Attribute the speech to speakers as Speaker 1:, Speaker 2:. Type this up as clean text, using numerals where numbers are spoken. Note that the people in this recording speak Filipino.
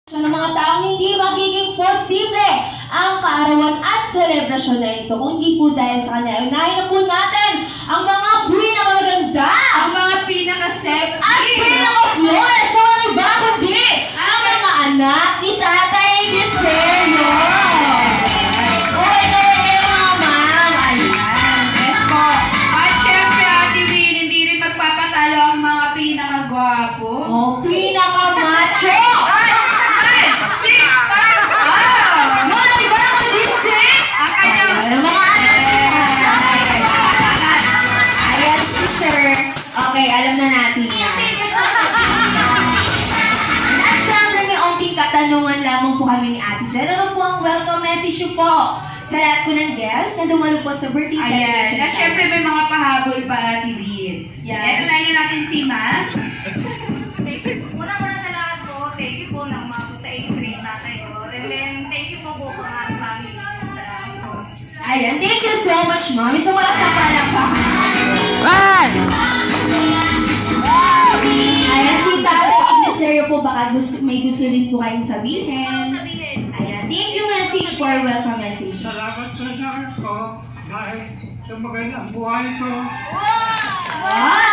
Speaker 1: ng mga taong hindi magiging posible ang kaarawan at selebrasyon na ito kung hindi po dahil sa kanya. Unahin na po natin ang mga pinakamaganda,
Speaker 2: Ang mga pinaka-sexy
Speaker 1: at pinaka-flawless sa mga iba kundi ang mga anak ni Tatay Diseño. O ito mga ma'am, ayan.
Speaker 2: Yes po. At syempre, Ate Win, hindi rin magpapatalo ang mga pinaka-gwapo.
Speaker 1: O pinaka-macho. Mga iba kundi
Speaker 2: Ang kanyang
Speaker 1: Ano mga anak niya? Ayan si Sir. Okay, alam na natin yan. At syempre may onting katanungan lamang po kami ni Ate Jen. Ano po ang welcome message niyo po sa lahat po ng guests na dumalo po sa birthday celebration?
Speaker 2: Ayan. At syempre, may mga pahabol pa, Ate Win.
Speaker 1: Yes.
Speaker 2: Ito na yun natin si Ma.
Speaker 3: Una-una sa lahat po, thank you po na umabot sa 83 tatay ko. And then, thank you po po mga family. Salamat po.
Speaker 1: Ayan, thank you so much, Mom. Isang mga sapalakpakan. Ayan, si Tatay Ignacio po, baka may gusto din po kayong sabihin.
Speaker 3: Sabihin.
Speaker 1: Ayan, thank you message for welcome message.
Speaker 4: Salamat sa lahat ko dahil tumagay ang buhay ko.
Speaker 1: Ay!